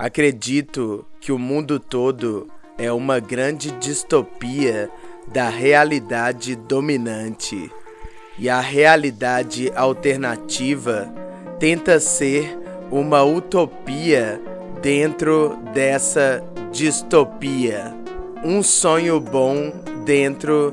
Acredito que o mundo todo é uma grande distopia da realidade dominante, e a realidade alternativa tenta ser uma utopia dentro dessa distopia. Um sonho bom dentro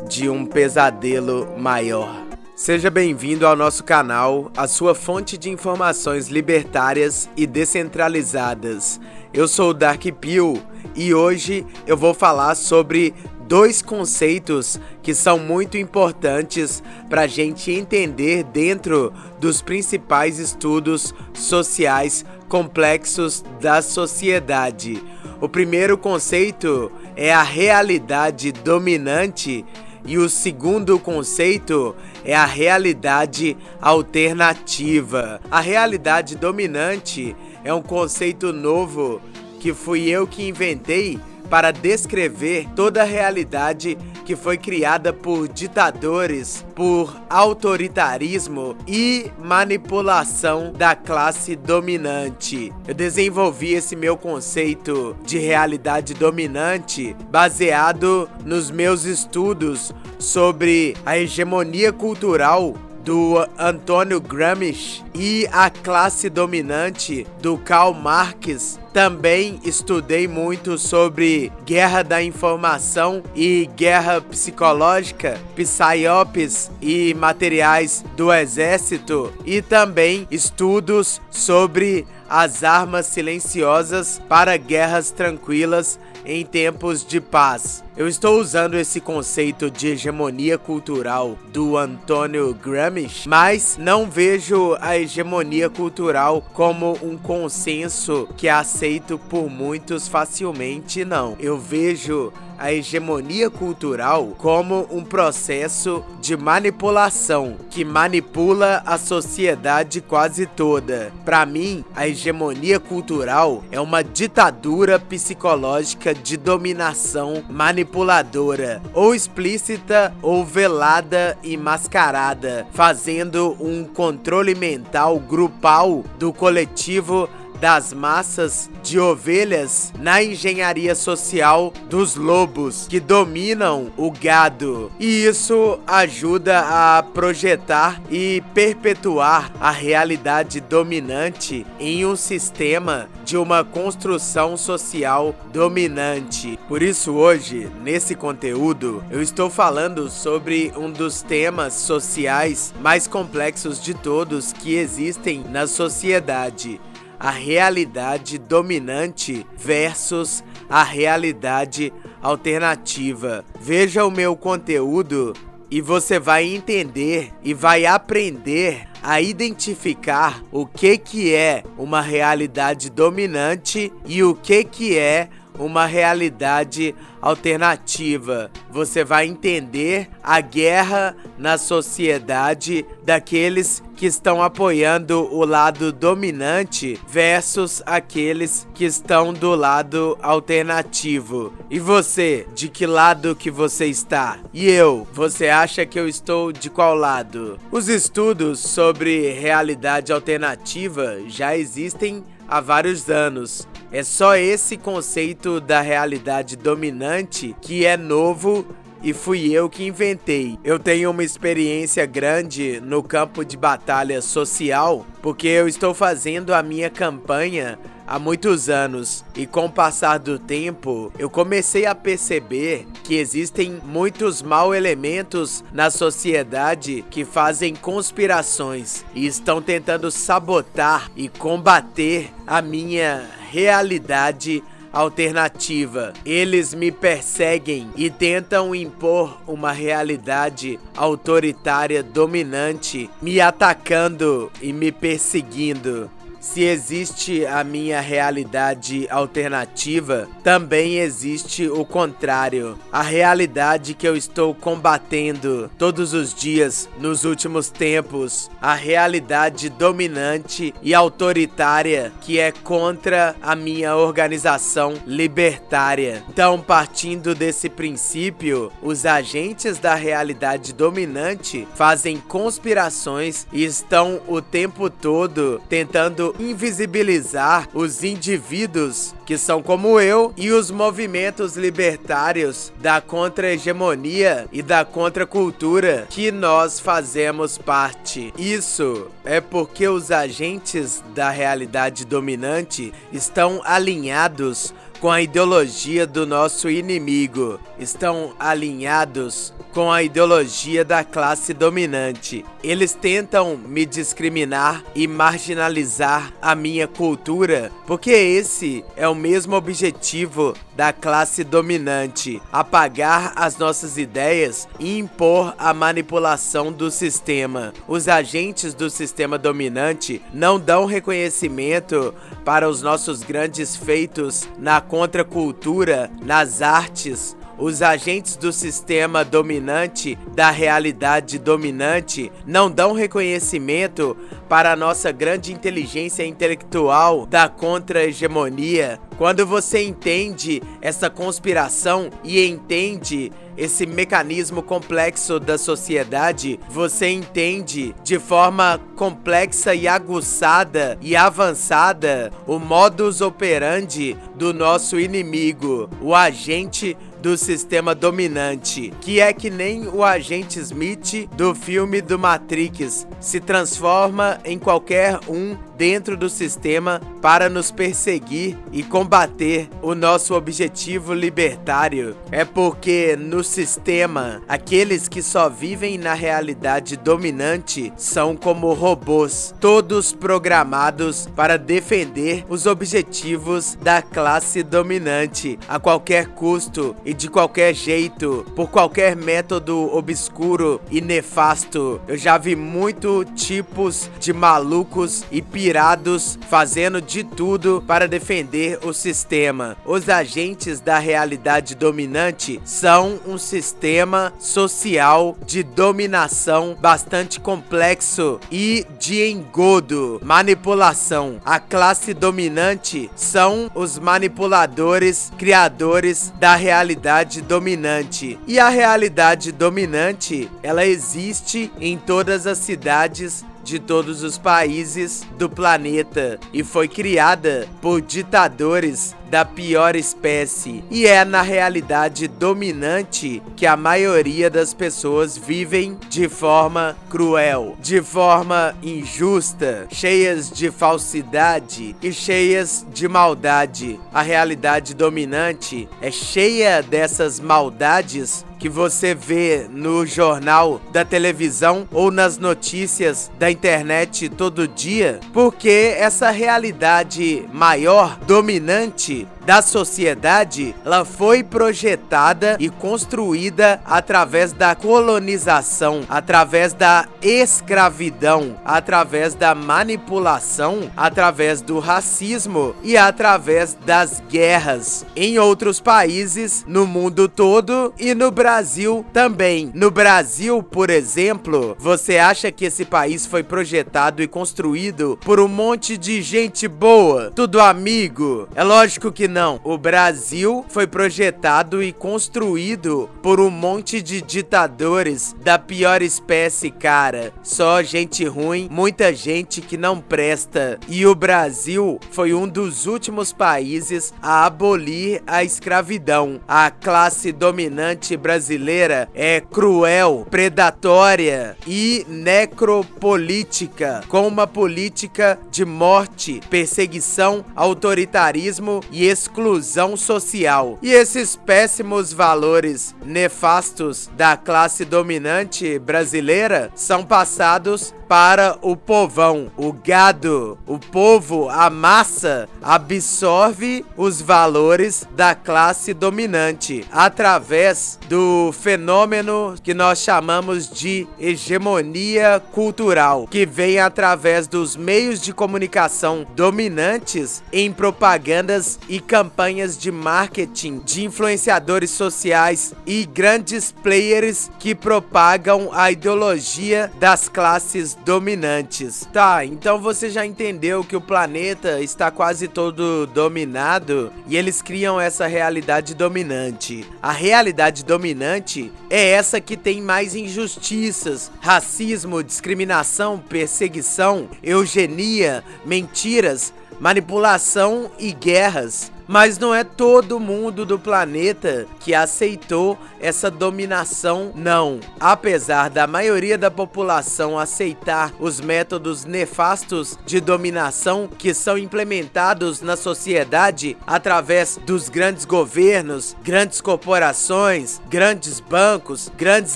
de um pesadelo maior. Seja bem-vindo ao nosso canal, a sua fonte de informações libertárias e descentralizadas. Eu sou o Dark Pill e hoje eu vou falar sobre dois conceitos que são muito importantes para a gente entender dentro dos principais estudos sociais complexos da sociedade. O primeiro conceito é a realidade dominante e o segundo conceito é a realidade alternativa. A realidade dominante é um conceito novo que fui eu que inventei para descrever toda a realidade que foi criada por ditadores, por autoritarismo e manipulação da classe dominante. Eu desenvolvi esse meu conceito de realidade dominante baseado nos meus estudos sobre a hegemonia cultural do Antônio Gramsci e a classe dominante do Karl Marx. Também estudei muito sobre guerra da informação e guerra psicológica, psyops e materiais do exército, e também estudos sobre as armas silenciosas para guerras tranquilas em tempos de paz. Eu estou usando esse conceito de hegemonia cultural do Antônio Gramsci, mas não vejo a hegemonia cultural como um consenso que é aceito por muitos facilmente, não. Eu vejo a hegemonia cultural como um processo de manipulação que manipula a sociedade quase toda. Para mim, a hegemonia cultural é uma ditadura psicológica de dominação manipuladora, ou explícita ou velada e mascarada, fazendo um controle mental grupal do coletivo das massas de ovelhas na engenharia social dos lobos que dominam o gado. E isso ajuda a projetar e perpetuar a realidade dominante em um sistema de uma construção social dominante. Por isso hoje, nesse conteúdo, eu estou falando sobre um dos temas sociais mais complexos de todos que existem na sociedade: a realidade dominante versus a realidade alternativa. Veja o meu conteúdo e você vai entender e vai aprender a identificar o que é uma realidade dominante e o que é uma realidade alternativa. Você vai entender a guerra na sociedade daqueles que estão apoiando o lado dominante versus aqueles que estão do lado alternativo. E você, de que lado que você está? E eu, você acha que eu estou de qual lado? Os estudos sobre realidade alternativa já existem há vários anos. É só esse conceito da realidade dominante que é novo e fui eu que inventei. Eu tenho uma experiência grande no campo de batalha social, porque eu estou fazendo a minha campanha há muitos anos, e com o passar do tempo eu comecei a perceber que existem muitos maus elementos na sociedade que fazem conspirações e estão tentando sabotar e combater a minha realidade alternativa. Eles me perseguem e tentam impor uma realidade autoritária dominante, me atacando e me perseguindo. Se existe a minha realidade alternativa, também existe o contrário. A realidade que eu estou combatendo todos os dias nos últimos tempos. A realidade dominante e autoritária que é contra a minha organização libertária. Então, partindo desse princípio, os agentes da realidade dominante fazem conspirações e estão o tempo todo tentando invisibilizar os indivíduos que são como eu e os movimentos libertários da contra-hegemonia e da contracultura que nós fazemos parte. Isso é porque os agentes da realidade dominante estão alinhados com a ideologia do nosso inimigo, estão alinhados com a ideologia da classe dominante. Eles tentam me discriminar e marginalizar a minha cultura, porque esse é o mesmo objetivo da classe dominante: apagar as nossas ideias e impor a manipulação do sistema. Os agentes do sistema dominante não dão reconhecimento para os nossos grandes feitos na contracultura, nas artes. Os agentes do sistema dominante, da realidade dominante, não dão reconhecimento para a nossa grande inteligência intelectual da contra-hegemonia. Quando você entende essa conspiração e entende esse mecanismo complexo da sociedade, você entende de forma complexa e aguçada e avançada o modus operandi do nosso inimigo, o agente do sistema dominante, que é que nem o agente Smith do filme do Matrix, se transforma em qualquer um dentro do sistema para nos perseguir e combater o nosso objetivo libertário. É porque no sistema, aqueles que só vivem na realidade dominante são como robôs, todos programados para defender os objetivos da classe dominante a qualquer custo e de qualquer jeito, por qualquer método obscuro e nefasto. Eu já vi muito tipos de malucos e pirados fazendo de tudo para defender o sistema. Os agentes da realidade dominante são um sistema social de dominação bastante complexo e de engodo, manipulação. A classe dominante são os manipuladores, criadores da realidade dominante. E a realidade dominante, ela existe em todas as cidades de todos os países do planeta e foi criada por ditadores da pior espécie. E é na realidade dominante que a maioria das pessoas vivem de forma cruel, de forma injusta, cheias de falsidade e cheias de maldade. A realidade dominante é cheia dessas maldades que você vê no jornal, da televisão ou nas notícias da internet todo dia, porque essa realidade maior, dominante da sociedade, ela foi projetada e construída através da colonização, através da escravidão, através da manipulação, através do racismo e através das guerras em outros países no mundo todo e no Brasil também. No Brasil, por exemplo, você acha que esse país foi projetado e construído por um monte de gente boa, tudo amigo? É lógico que não. O Brasil foi projetado e construído por um monte de ditadores da pior espécie, cara. Só gente ruim, muita gente que não presta. E o Brasil foi um dos últimos países a abolir a escravidão. A classe dominante brasileira é cruel, predatória e necropolítica, com uma política de morte, perseguição, autoritarismo e exclusão social. E esses péssimos valores nefastos da classe dominante brasileira são passados para o povão, o gado. O povo, a massa, absorve os valores da classe dominante através do fenômeno que nós chamamos de hegemonia cultural, que vem através dos meios de comunicação dominantes em propagandas e campanhas de marketing de influenciadores sociais e grandes players que propagam a ideologia das classes dominantes. Tá, então você já entendeu que o planeta está quase todo dominado e eles criam essa realidade dominante. A realidade dominante é essa que tem mais injustiças, racismo, discriminação, perseguição, eugenia, mentiras, manipulação e guerras. Mas não é todo mundo do planeta que aceitou essa dominação, não. Apesar da maioria da população aceitar os métodos nefastos de dominação que são implementados na sociedade através dos grandes governos, grandes corporações, grandes bancos, grandes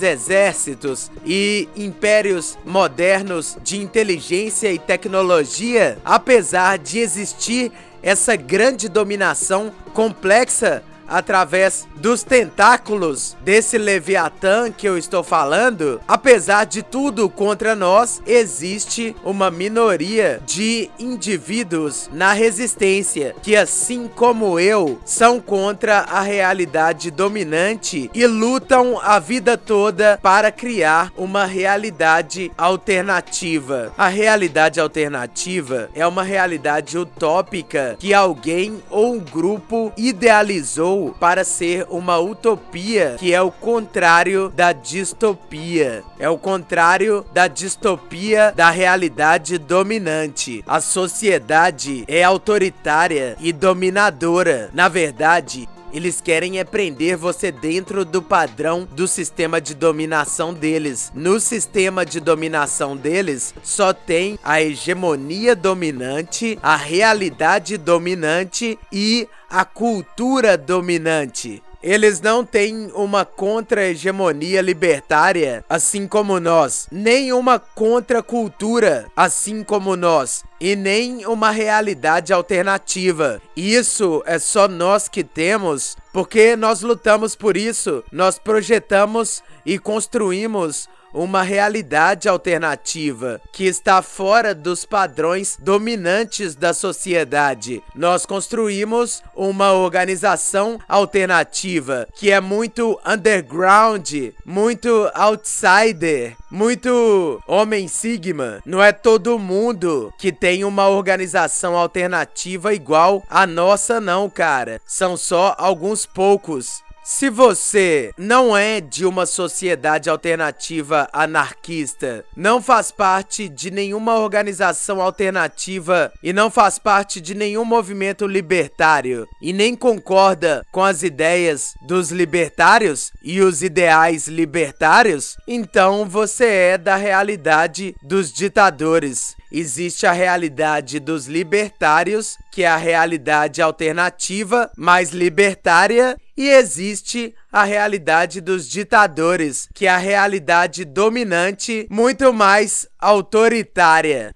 exércitos e impérios modernos de inteligência e tecnologia, apesar de existir essa grande dominação complexa através dos tentáculos desse Leviatã que eu estou falando, apesar de tudo contra nós, existe uma minoria de indivíduos na resistência que, assim como eu, são contra a realidade dominante e lutam a vida toda para criar uma realidade alternativa. A realidade alternativa é uma realidade utópica que alguém ou um grupo idealizou para ser uma utopia, que é o contrário da distopia. É o contrário da distopia da realidade dominante. A sociedade é autoritária e dominadora. Na verdade, eles querem prender você dentro do padrão do sistema de dominação deles. No sistema de dominação deles, só tem a hegemonia dominante, a realidade dominante e a cultura dominante. Eles não têm uma contra-hegemonia libertária, assim como nós, nem uma contra-cultura, assim como nós, e nem uma realidade alternativa. Isso é só nós que temos, porque nós lutamos por isso, nós projetamos e construímos uma realidade alternativa que está fora dos padrões dominantes da sociedade. Nós construímos uma organização alternativa que é muito underground, muito outsider, muito homem sigma. Não é todo mundo que tem uma organização alternativa igual a nossa não, cara. São só alguns poucos. Se você não é de uma sociedade alternativa anarquista, não faz parte de nenhuma organização alternativa e não faz parte de nenhum movimento libertário e nem concorda com as ideias dos libertários e os ideais libertários, então você é da realidade dos ditadores. Existe a realidade dos libertários, que é a realidade alternativa, mais libertária, e existe a realidade dos ditadores, que é a realidade dominante, muito mais autoritária.